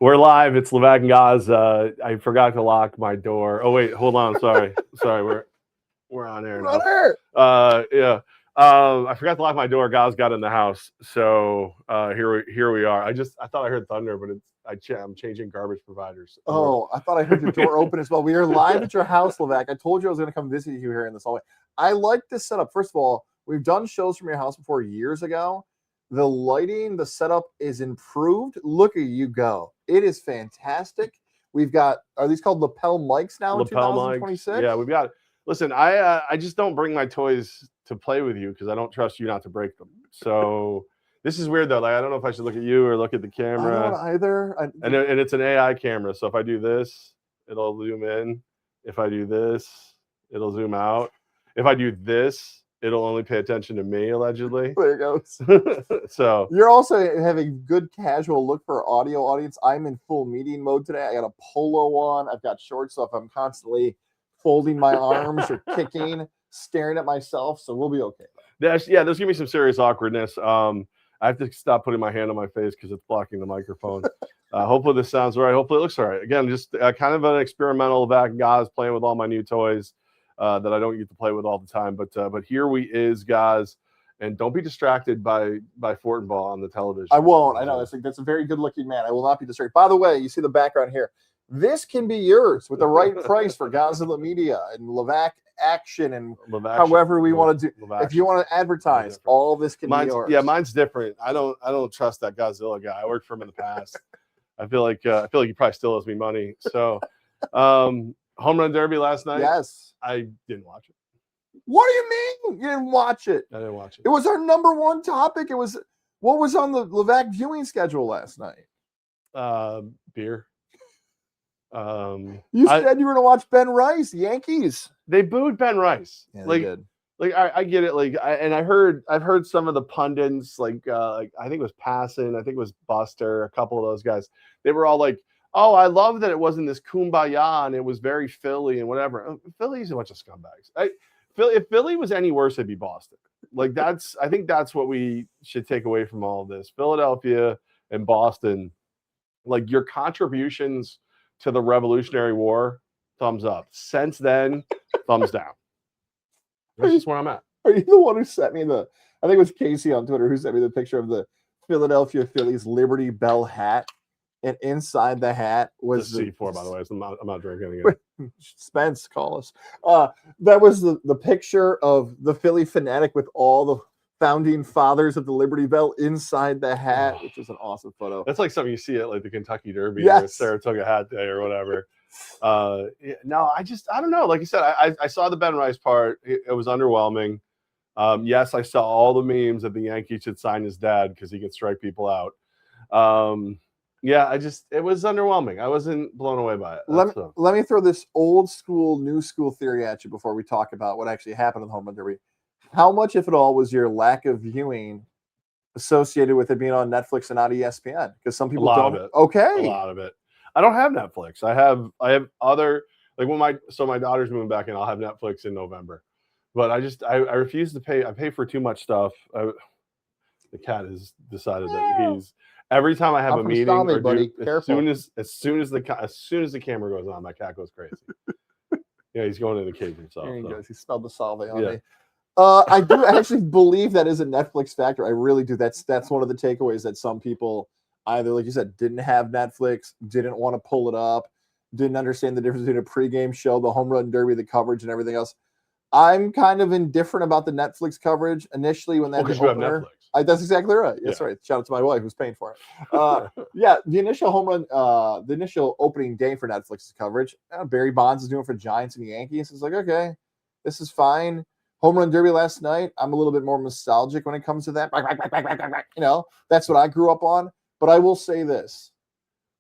We're live. It's Levack and Goz. I forgot to lock my door. Oh wait, hold on. Sorry. We're on air now. Yeah. I forgot to lock my door. Goz got in the house, so here we are. I thought I heard thunder, but I'm changing garbage providers. Oh, I thought I heard your door open as well. We are live at your house, Levack. I told you I was going to come visit you here in this hallway. I like this setup. First of all, we've done shows from your house before years ago. The lighting, the setup is improved. Look at you go. It is fantastic. We've got, are these called lapel mics now in 2026? Mics. Yeah, we've got, listen, I just don't bring my toys to play with you because I don't trust you not to break them. So this is weird though. Like, I don't know if I should look at you or look at the camera. I don't either. And it's an AI camera. So if I do this, it'll zoom in. If I do this, it'll zoom out. If I do this, it'll only pay attention to me, allegedly. There it goes. So you're also having good casual look for our audio audience. I'm in full meeting mode today. I got a polo on. I've got shorts off. I'm constantly folding my arms or kicking, staring at myself. So we'll be okay. There's going to be some serious awkwardness. I have to stop putting my hand on my face because it's blocking the microphone. Hopefully this sounds all right. Hopefully it looks all right. Again, just kind of an experimental Levack and Goz, playing with all my new toys that I don't get to play with all the time. But here we is, guys. And don't be distracted by Fortinball on the television. I won't. I know. That's a very good-looking man. I will not be distracted. By the way, you see the background here. This can be yours with the right price for Godzilla Media and Levack Action and however we want to do. If you want to advertise, all this can be yours. Yeah, mine's different. I don't trust that Godzilla guy. I worked for him in the past. I feel like he probably still owes me money. So, Home Run Derby last night. Yes, I didn't watch it. What do you mean you didn't watch it? I didn't watch it. It was our number one topic. It was what was on the Levack viewing schedule last night. Beer. You said you were going to watch Ben Rice, Yankees. They booed Ben Rice. Yeah, they did. Like I get it. Like I've heard some of the pundits, like I think it was Passon, I think it was Buster, a couple of those guys. They were all like, "Oh, I love that it wasn't this kumbaya and it was very Philly and whatever." Philly's a bunch of scumbags. If Philly was any worse, it'd be Boston. Like I think that's what we should take away from all of this. Philadelphia and Boston, like your contributions to the Revolutionary War, thumbs up. Since then, thumbs down. That's just where I'm at. Are you the one who sent me I think it was Casey on Twitter who sent me the picture of the Philadelphia Phillies Liberty Bell hat, and inside the hat was the C4, by the way. So I'm not drinking again. Spence, call us. That was the picture of the Philly fanatic with all the founding fathers of the Liberty Bell inside the hat, which is an awesome photo. That's like something you see at like the Kentucky Derby or Saratoga Hat Day or whatever. No, I don't know. Like you said, I saw the Ben Rice part. It was underwhelming. Yes, I saw all the memes that the Yankees should sign his dad because he can strike people out. Yeah, it was underwhelming. I wasn't blown away by it. Let me throw this old school, new school theory at you before we talk about what actually happened in the Home Run Derby. How much, if at all, was your lack of viewing associated with it being on Netflix and not ESPN? Because some people don't. Okay, a lot of it. I don't have Netflix. I have other, like when my daughter's moving back in, I'll have Netflix in November. But I refuse to pay. I pay for too much stuff. The cat has decided that he's every time I have a meeting as soon as the camera goes on, my cat goes crazy. Yeah, he's going in the cage himself. There he goes. He smelled the salve on me. I do actually believe that is a Netflix factor. I really do. That's one of the takeaways that some people either, like you said, didn't have Netflix, didn't want to pull it up, didn't understand the difference between a pregame show, the Home Run Derby, the coverage, and everything else. I'm kind of indifferent about the Netflix coverage initially when that opener. That's exactly right. That's right. Shout out to my wife who's paying for it. Yeah, the initial home run, the initial opening day for Netflix's coverage, Barry Bonds is doing for Giants and Yankees. It's like, okay, this is fine. Home Run Derby last night, I'm a little bit more nostalgic when it comes to that. You know, that's what I grew up on. But I will say this.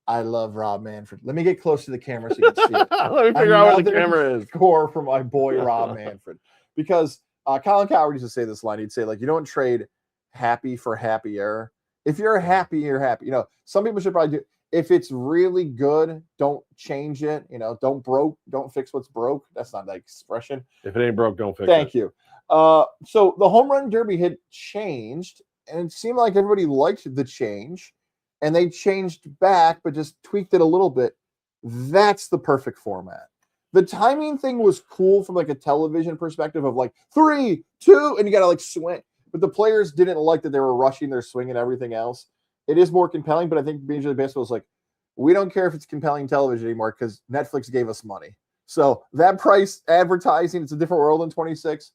I love Rob Manfred. Let me get close to the camera so you can see it. Let me figure out where the camera is. Score for my boy Rob Manfred. Because Colin Cowherd used to say this line. He'd say, like, you don't trade happy for happier. If you're happy, you're happy. You know, some people should probably do. If it's really good, don't change it. You know, don't fix what's broke. That's not that expression. If it ain't broke, don't fix it. Thank you. So the Home Run Derby had changed, and it seemed like everybody liked the change. and they changed back, but just tweaked it a little bit. That's the perfect format. The timing thing was cool from like a television perspective of like 3, 2, and you got to like swing. But the players didn't like that they were rushing their swing and everything else. It is more compelling, but I think Major League Baseball is like, we don't care if it's compelling television anymore because Netflix gave us money. So that price advertising, it's a different world in 26.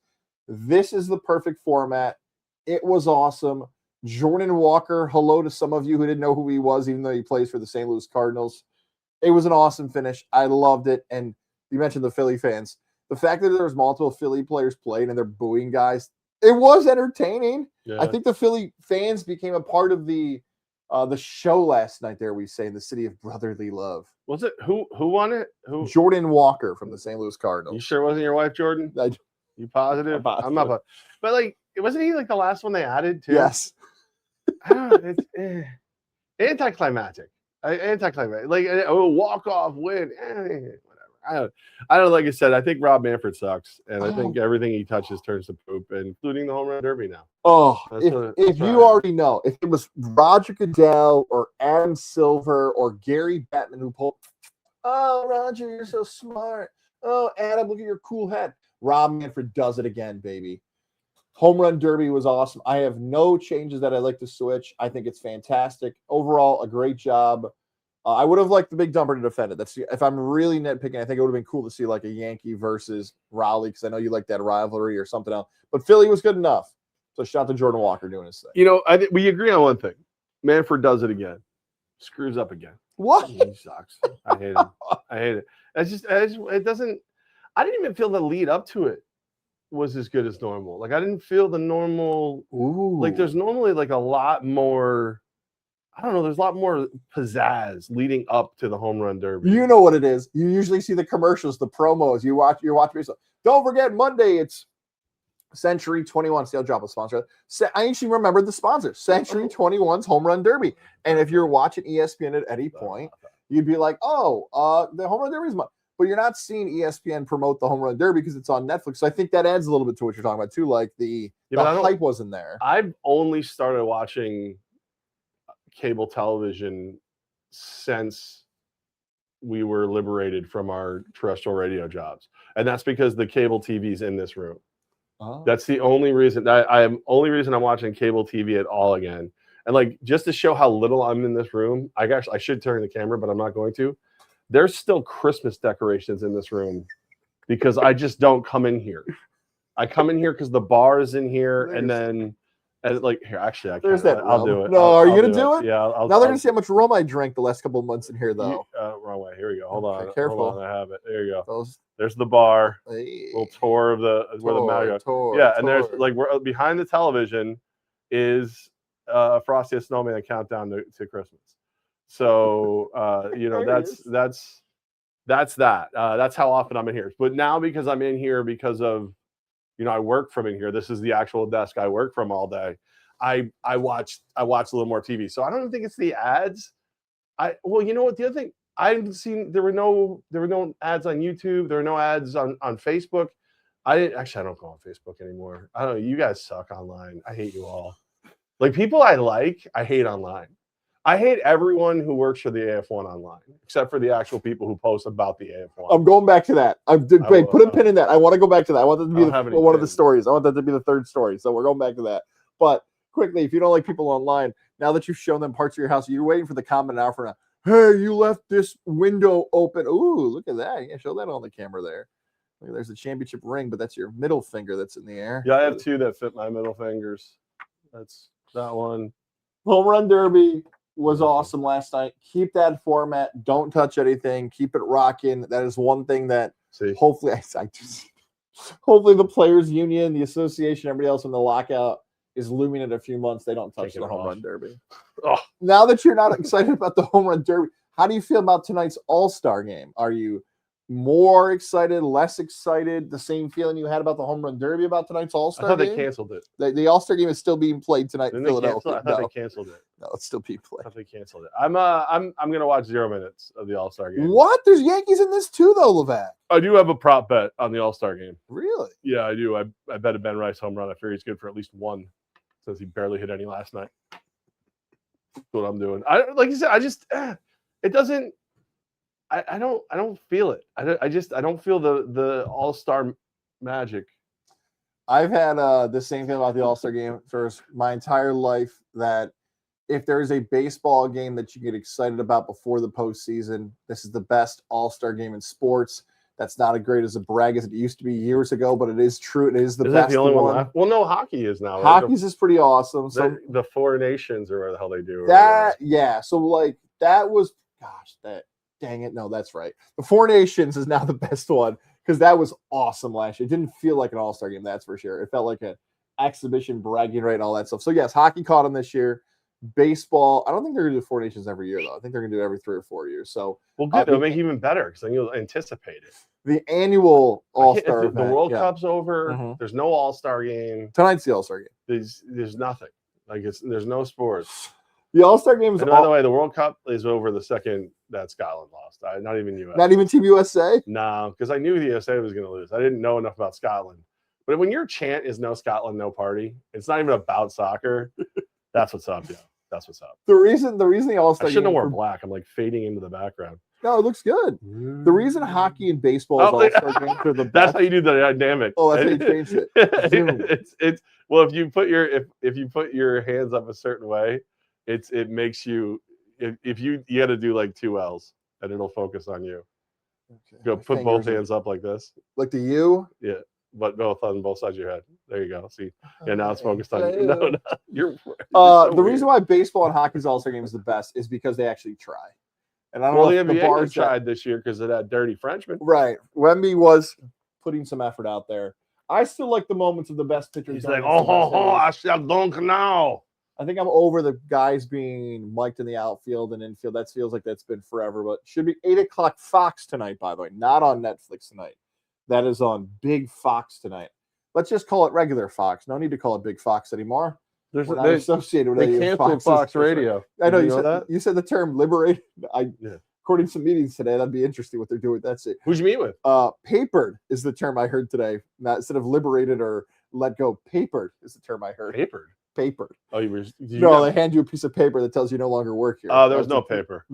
This is the perfect format. It was awesome. Jordan Walker, hello to some of you who didn't know who he was, even though he plays for the St. Louis Cardinals. It was an awesome finish. I loved it. And you mentioned the Philly fans. The fact that there was multiple Philly players playing and they're booing guys, it was entertaining. Yeah. I think the Philly fans became a part of the show last night there, we say, in the city of brotherly love. Was it? Who won it? Who? Jordan Walker from the St. Louis Cardinals. You sure it wasn't your wife, Jordan? You positive? I'm not. But like, wasn't he like the last one they added too? Yes. I don't know. It's anticlimactic. Anticlimactic. Like, walk off win. Whatever. I don't. Like I said, I think Rob Manfred sucks, and I think everything he touches turns to poop, including the home run derby now. Oh, if you already know, if it was Roger Goodell or Adam Silver or Gary Bettman who pulled, oh, Roger, you're so smart. Oh, Adam, look at your cool hat. Rob Manfred does it again, baby. Home run derby was awesome. I have no changes that I'd like to switch. I think it's fantastic. Overall, a great job. I would have liked the Big Dumper to defend it. That's if I'm really nitpicking, I think it would have been cool to see like a Yankee versus Raleigh because I know you like that rivalry or something else. But Philly was good enough. So shout out to Jordan Walker doing his thing. You know, we agree on one thing. Manfred does it again. Screws up again. What? He sucks. I hate him. I hate it. It doesn't. I didn't even feel the lead up to it was as good as normal. Like I didn't feel the normal. Ooh. Like there's normally like a lot more. I don't know. There's a lot more pizzazz leading up to the home run derby. You know what it is. You usually see the commercials, the promos. You watch baseball. Don't forget Monday. It's Century 21. See, I'll drop a sponsor. I actually remember the sponsor. Century 21's home run derby. And if you're watching ESPN at any point, you'd be like, "Oh, the home run derby is Monday." But you're not seeing ESPN promote the home run derby because it's on Netflix. So I think that adds a little bit to what you're talking about too. Like the hype wasn't there. I've only started watching cable television since we were liberated from our terrestrial radio jobs, and that's because the cable TV's in this room. Oh. That's the only reason. I'm watching cable TV at all again, and like just to show how little I'm in this room. I should turn the camera, but I'm not going to. There's still Christmas decorations in this room because I just don't come in here. I come in here because the bar is in here, and then. And like here, actually, I can't. There's that. I'll do it. No, are you gonna do it? Yeah. Now they're gonna see how much rum I drank the last couple of months in here, though. Wrong way. Here we go. Hold on. Careful. Hold on. I have it. There you go. There's the bar. Little tour of where the Mario goes. Yeah, and there's like we're behind the television is Frosty the Snowman countdown to Christmas. So you know that's that. That's how often I'm in here. But now because I'm in here because of. You know, I work from in here. This is the actual desk I work from all day. I watch a little more TV. So I don't think it's the ads. Well, you know what? The other thing I didn't see there were no ads on YouTube. There were no ads on Facebook. I don't go on Facebook anymore. I don't know. You guys suck online. I hate you all. Like people I hate online. I hate everyone who works for the AF1 online, except for the actual people who post about the AF1. I'm going back to that. Wait, put a pin in that. I want to go back to that. I want that to be one of the stories. I want that to be the third story. So we're going back to that. But quickly, if you don't like people online, now that you've shown them parts of your house, you're waiting for the comment now for now. Hey, you left this window open. Ooh, look at that. Yeah, show that on the camera there. Look, there's the championship ring, but that's your middle finger that's in the air. Yeah, I have two that fit my middle fingers. That's that one. Home run derby was awesome last night. Keep that format. Don't touch anything. Keep it rocking. That is one thing that hopefully hopefully the players union, the association, everybody else in the lockout is looming in a few months. They don't touch the home run derby. Oh. Now that you're not excited about the home run derby, how do you feel about tonight's All-Star game? Are you more excited, less excited, the same feeling you had about the home run derby about tonight's All-Star game? I thought they canceled it. The All-Star game is still being played tonight in Philadelphia. I thought they canceled it. No, it's still being played. I thought they canceled it. I'm gonna watch 0 minutes of the All-Star game. What? There's Yankees in this too, though, Levack. I do have a prop bet on the All-Star game. Really? Yeah, I do. I bet a Ben Rice home run. I figure he's good for at least one, since he barely hit any last night. That's what I'm doing. Like you said, I just it doesn't. I don't feel it. I don't feel the all-star magic. I've had the same thing about the All-Star game for my entire life, that if there is a baseball game that you get excited about before the postseason, this is the best All-Star game in sports. That's not as great as a brag as it used to be years ago, but it is true. It is the best the only one. left? Well, no, hockey is now. Hockey's is pretty awesome. So the Four Nations, or where the hell they do that. Yeah. So like that was, gosh, that dang it. No, that's right. The Four Nations is now the best one, because that was awesome last year. It didn't feel like an All-Star game, that's for sure. It felt like an exhibition bragging right and all that stuff. So yes, hockey caught them this year. Baseball, I don't think they're going to do Four Nations every year, though. I think they're going to do it every 3 or 4 years. So, well, good. It'll make it even better, because then you'll anticipate it. The annual All-Star the event, World Cup's over. There's no All-Star game. Tonight's the All-Star game. There's nothing. Like there's no sports. The All-Star game is. And by the way, the World Cup is over the second that Scotland lost. Not even US. Not even Team USA. No, because I knew the USA was going to lose. I didn't know enough about Scotland. But when your chant is "No Scotland, no party," it's not even about soccer. That's what's up, yeah. That's what's up. The reason the All-Star I shouldn't have worn black. I'm like fading into the background. No, it looks good. The reson hockey and baseball is All-Star games are the best. That's how you do the dynamic. Oh, that's how you change it. It's well, if you put your hands up a certain way, it makes you, if you got to do like 2 L's, and it'll focus on you. Okay. Go put both hands up like this. Like the U? Yeah. But both on both sides of your head. There you go. See, yeah, now it's focused on you. No, you're so the reason why baseball and hockey's All-Star game is the best is because they actually try. And I don't know if the the bars tried this year because of that dirty Frenchman. Right. Wemby was putting some effort out there. I still like the moments of the best pitchers. He's like, I shall dunk now. I think I'm over the guys being mic'd in the outfield and infield. That feels like that's been forever, but should be 8 o'clock Fox tonight, by the way, not on Netflix tonight. That is on Big Fox tonight. Let's just call it regular Fox. No need to call it Big Fox anymore. They're associated with they canceled Fox Radio. I know you said the term liberated. According to some meetings today, that'd be interesting what they're doing. That's it. Who'd you meet with? Papered is the term I heard today. Not instead of liberated or let go. Papered is the term I heard. Papered. Oh, they hand you a piece of paper that tells you no longer work here. Oh, there was no paper.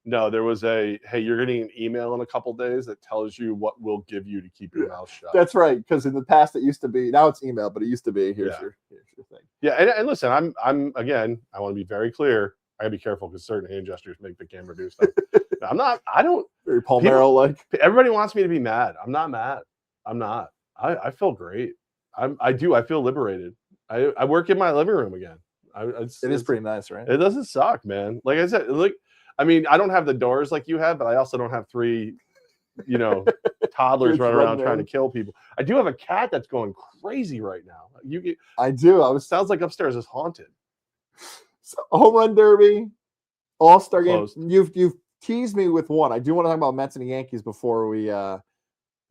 No, there was hey, you're getting an email in a couple days that tells you what we'll give you to keep your mouth shut. That's right, because in the past it used to be. Now it's email, but it used to be here's your thing. Yeah, and listen, I'm again, I want to be very clear. I gotta be careful because certain hand gestures make the camera do stuff. I don't. Very Palmero like. Everybody wants me to be mad. I'm not mad. I'm not. I feel great. I feel liberated. I work in my living room again. It is pretty nice, right? It doesn't suck, man. Like I said, I mean, I don't have the doors like you have, but I also don't have 3, toddlers running around trying to kill people. I do have a cat that's going crazy right now. I do. Sounds like upstairs is haunted. So, home run derby, All-Star game. You've teased me with one. I do want to talk about Mets and the Yankees before we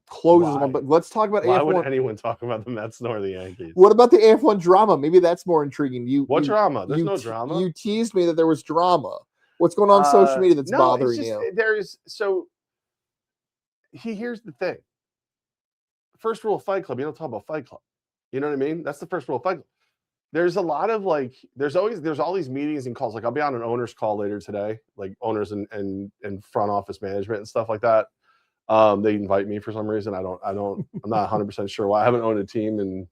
close this one. But let's talk about Why AF1. Would anyone talk about the Mets nor the Yankees? What about the AF1 drama? Maybe that's more intriguing. What drama? There's no drama. You teased me that there was drama. What's going on social media that's bothering you? Here's the thing. First rule of Fight Club, you don't talk about Fight Club. You know what I mean? That's the first rule of Fight Club. There's a lot of there's all these meetings and calls. Like I'll be on an owner's call later today, like owners and front office management and stuff like that. They invite me for some reason. I'm not 100% sure why. I haven't owned a team in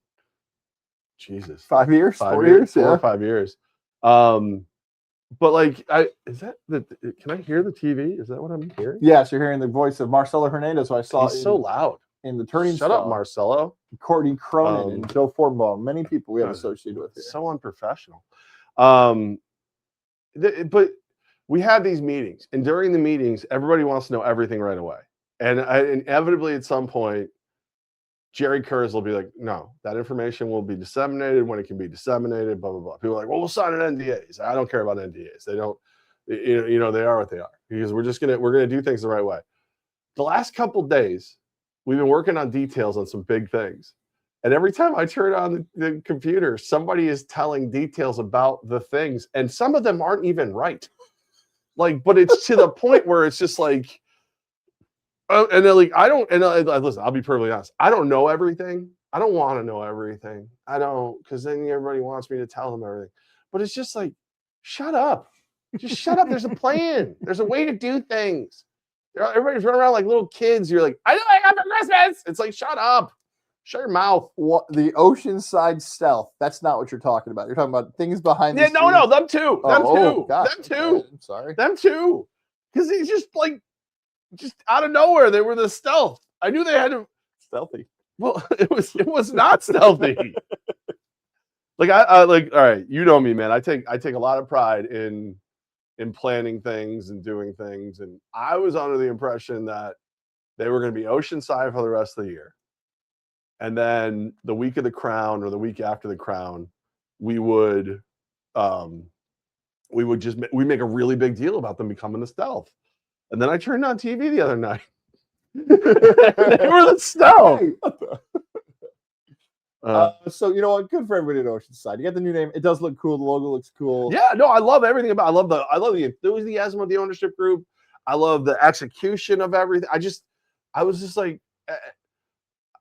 Jesus. 5 years? 4 years? 4 or 5 years. But can I hear the TV? Is that what I'm hearing? Yes, you're hearing the voice of Marcelo Hernandez, who I saw. He's so loud in the turning. Shut up, Marcelo. Courtney Cronin and Joe Fortenbaugh. Many people we have associated with here. So unprofessional. But we have these meetings, and during the meetings, everybody wants to know everything right away. And inevitably, at some point, Jerry Kurz will be like, no, that information will be disseminated when it can be disseminated, blah, blah, blah. People are like, well, we'll sign an NDAs. I don't care about NDAs. They don't, they are what they are, because we're going to do things the right way. The last couple of days, we've been working on details on some big things. And every time I turn on the computer, somebody is telling details about the things. And some of them aren't even right. But it's to the point where it's just like, and then listen, I'll be perfectly honest. I don't know everything. I don't want to know everything. I don't, because then everybody wants me to tell them everything. But it's just like, Shut up. Just shut up. There's a plan. There's a way to do things. Everybody's running around like little kids. You're like, I know I got for Christmas. It's like, shut up. Shut your mouth. What the Oceanside stealth? That's not what you're talking about. You're talking about things behind the scenes. No, them too. Them too. Gosh, them too. I'm sorry. Them too. Because he's just like, just out of nowhere, they were the stealth. I knew they had to. Stealthy. Well, it was not stealthy. Like I like, all right, you know me, man. I take a lot of pride in planning things and doing things. And I was under the impression that they were going to be Oceanside for the rest of the year. And then the week of the crown or the week after the crown, we make a really big deal about them becoming the stealth. And then I turned on TV the other night. They were the stealth. So you know what? Good for everybody at Oceanside. You got the new name. It does look cool. The logo looks cool. Yeah, no, I love everything about. I love the enthusiasm of the ownership group. I love the execution of everything. I was just like,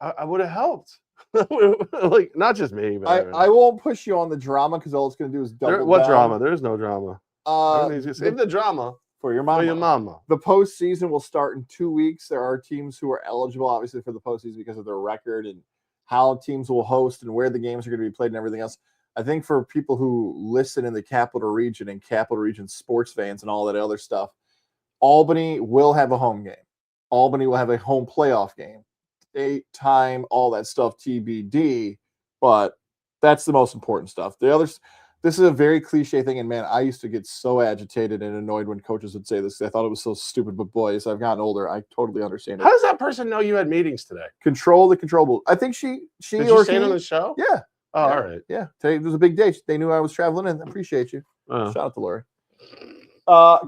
I would have helped. Like, not just me, but I won't push you on the drama because all it's going to do is double what down. drama? There's no drama. Save the drama for your mama. For your mama. The postseason will start in 2 weeks. There are teams who are eligible, obviously, for the postseason because of their record and how teams will host and where the games are going to be played and everything else. I think for people who listen in the Capital Region and Capital Region sports fans and all that other stuff, Albany will have a home game. Albany will have a home playoff game. Date, time, all that stuff, TBD. But that's the most important stuff. The others, this is a very cliche thing. And man, I used to get so agitated and annoyed when coaches would say this. I thought it was so stupid. But boy, as I've gotten older, I totally understand it. How does that person know you had meetings today? Control the controllable. I think she Did or you say it he, on the show? yeah. Oh, yeah. all right. Yeah. Today was a big day. They knew I was traveling and I appreciate you. Shout out to Lori.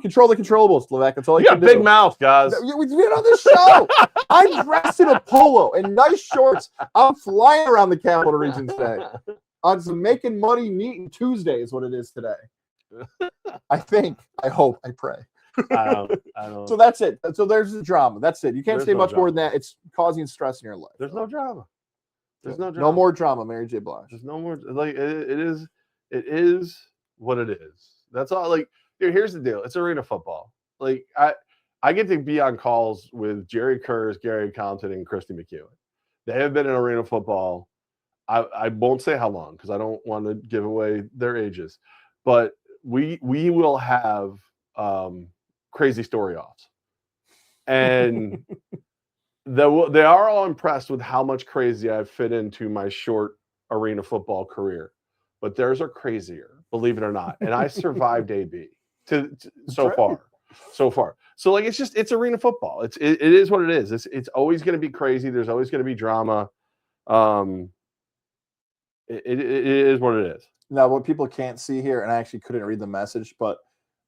Control the controllables, Levack. That's all you got can big do. mouth, guys. We've been on this show. I'm dressed in a polo and nice shorts. I'm flying around the Capital Region today. On some making money meeting Tuesday is what it is today. I think. I hope. I pray. I don't. So that's it. So there's the drama. That's it. You can't say no much drama. more than that. It's causing stress in your life. There's no drama. There's no drama. No more drama, Mary J. Blige. There's no more. Like it is what it is. That's all. Like, here's the deal. It's arena football. Like I get to be on calls with Jerry Kurz, Gary Compton, and Christy McEwen. They have been in arena football. I won't say how long because I don't want to give away their ages, but we will have crazy story offs, and they are all impressed with how much crazy I've fit into my short arena football career, but theirs are crazier, believe it or not. And I survived AB so far. So like it's arena football. It is what it is. It's always going to be crazy. There's always going to be drama. It is what it is. Now, what people can't see here, and I actually couldn't read the message, but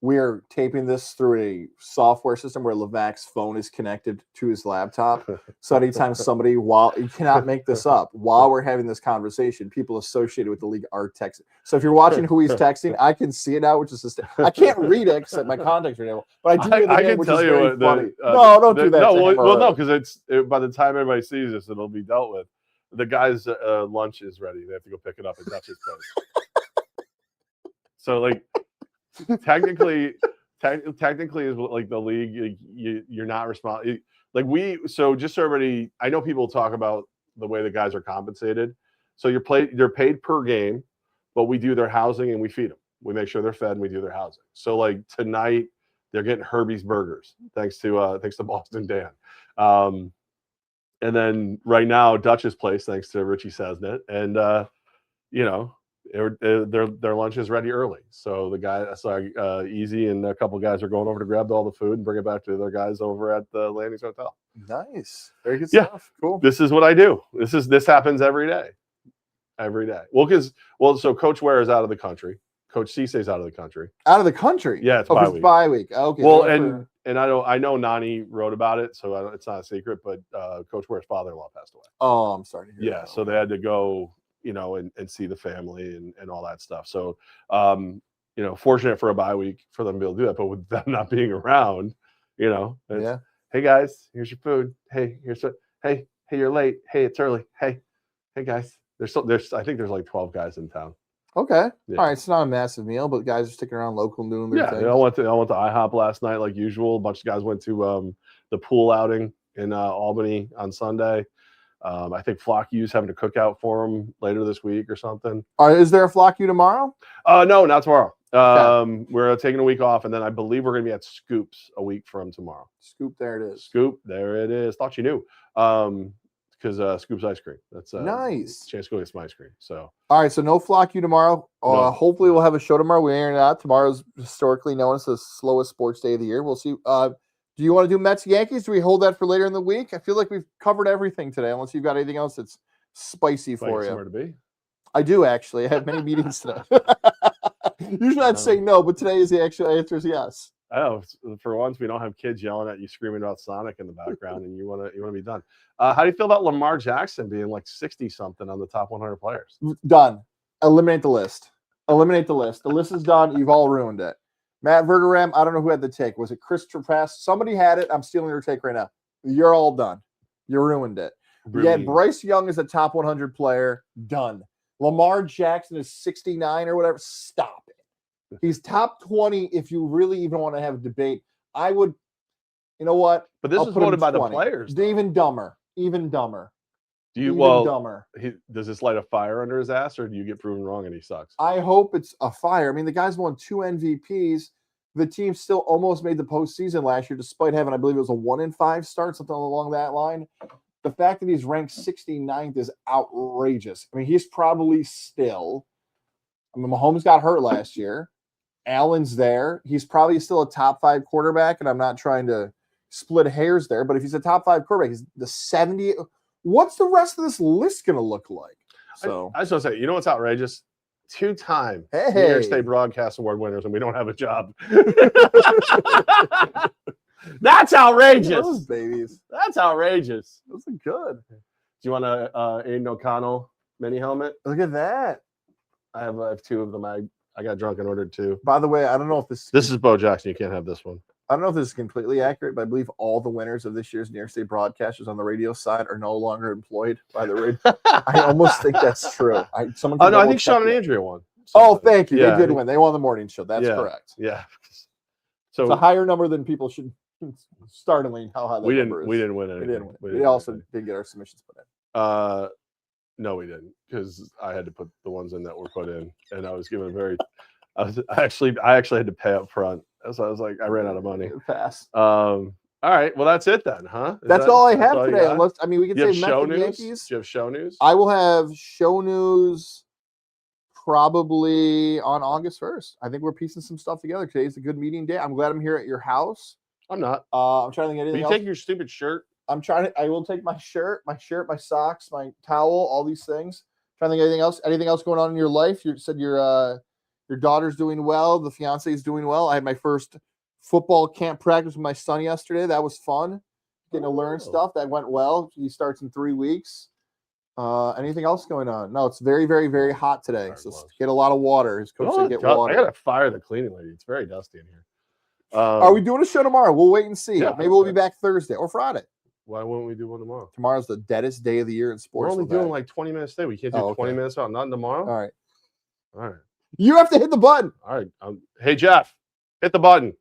we are taping this through a software system where Levack's phone is connected to his laptop. So anytime somebody, you cannot make this up, while we're having this conversation, people associated with the league are texting. So if you're watching who he's texting, I can see it now, which is I can't read it because my contacts are now, but I do know the name, which is very funny. No, don't do that. No, because by the time everybody sees this, it'll be dealt with. The guy's lunch is ready. They have to go pick it up at Dutch's place. So like. Technically is like the league. You're not responsible. So just so everybody, I know people talk about the way the guys are compensated. So they're paid per game, but we do their housing and we feed them. We make sure they're fed and we do their housing. So like tonight, they're getting Herbie's Burgers thanks to Boston Dan. And then right now, Dutch's place thanks to Richie Sesnet, and their lunch is ready early. So the guy, Easy and a couple guys are going over to grab all the food and bring it back to their guys over at the Landings Hotel. Nice. Very good stuff. Cool. This is what I do. This happens every day. So Coach Ware is out of the country. Coach Cisse's out of the country. Out of the country? Yeah, it's bye week. Okay. Well, and I know Nani wrote about it, so it's not a secret, but Coach Ware's father-in-law passed away. Oh, I'm sorry to hear that. So they had to go and see the family and all that stuff. So, fortunate for a bye week for them to be able to do that, but with them not being around, hey guys, here's your food. Hey, hey, you're late. Hey, it's early. Hey guys, I think there's like 12 guys in town. Okay. Yeah. All right. It's not a massive meal, but guys are sticking around local doing their Yeah, thing. I went to IHOP last night like usual. A bunch of guys went to the pool outing in Albany on Sunday. I think Flock U's having a cookout for them later this week or something. Is there a Flock U tomorrow? No, not tomorrow. Okay. We're taking a week off, and then I believe we're going to be at Scoops a week from tomorrow. Scoop, there it is. Scoop, there it is. Thought you knew. Because Scoop's ice cream. That's nice. Chance to go get some ice cream. So all right, so no Flock U tomorrow. No. Hopefully we'll have a show tomorrow. We ain't not. Tomorrow's historically known as the slowest sports day of the year. We'll see. Do you want to do Mets Yankees? Do we hold that for later in the week? I feel like we've covered everything today, unless you've got anything else that's spicy for you. Somewhere to be. I do actually. I have many meetings today. Usually I'd say no, but today is the actual answer is yes. Oh, for once we don't have kids yelling at you, screaming about Sonic in the background, and you want to be done. How do you feel about Lamar Jackson being like 60 something on the top 100 players? Done. Eliminate the list. Eliminate the list. The list is done. You've all ruined it. Matt Verderame, I don't know who had the take. Was it Chris Trapass? Somebody had it. I'm stealing your take right now. You're all done. You ruined it. Really? Yeah, Bryce Young is a top 100 player. Done. Lamar Jackson is 69 or whatever. Stop it. He's top 20 if you really even want to have a debate. I would, you know what? But this I'll is put him voted by the 20. players. Even dumber. Even dumber. Do you Even dumber. Does this light a fire under his ass, or do you get proven wrong and he sucks? I hope it's a fire. I mean, the guy's won 2 MVPs. The team still almost made the postseason last year, despite having, I believe it was a 1-5 start, something along that line. The fact that he's ranked 69th is outrageous. I mean, he's probably still, Mahomes got hurt last year. Allen's there. He's probably still a top 5 quarterback, and I'm not trying to split hairs there, but if he's a top 5 quarterback, he's the 70. What's the rest of this list going to look like? So I just want to say, you know what's outrageous? 2-time hey. New York State Broadcast Award winners, and we don't have a job. That's outrageous. Those babies. That's outrageous. Those are good. Do you want a Aiden O'Connell mini helmet? Look at that. I have 2 of them. I got drunk and ordered 2. By the way, I don't know if This is Bo Jackson. You can't have this one. I don't know if this is completely accurate, but I believe all the winners of this year's New York State broadcasters on the radio side are no longer employed by the radio. I almost think that's true. I think Sean and Andrea won. Oh, thank you. Yeah. They did win. They won the morning show. That's correct. Yeah. So it's a higher number than people should. Startling how high that number is. We didn't win anything. We didn't win. We also did get our submissions put in. No, we didn't, because I had to put the ones in that were put in, and I was given a very. I actually had to pay up front. So I was like, I ran out of money. Pass. All right. Well, that's it then, huh? That's all I have today. Unless we can say show news. Yankees. Do you have show news? I will have show news probably on August 1st. I think we're piecing some stuff together. Today's a good meeting day. I'm glad I'm here at your house. I'm not. I'm trying to think of anything else. Will you take your stupid shirt? I will take my shirt, my socks, my towel, all these things. Trying to think of anything else. Anything else going on in your life? You said your daughter's doing well. The fiance is doing well. I had my first football camp practice with my son yesterday. That was fun. Getting to learn stuff. That went well. He starts in 3 weeks. Anything else going on? No, it's very, very, very hot today. So get a lot of water. His coach said get water. I gotta fire the cleaning lady. It's very dusty in here. Are we doing a show tomorrow? We'll wait and see. Yeah, maybe we'll be back Thursday or Friday. Why won't we do one tomorrow? Tomorrow's the deadest day of the year in sports. We're only doing like 20 minutes today. We can't do 20 minutes on nothing tomorrow. All right. All right. You have to hit the button. All right. Hey, Jeff, hit the button.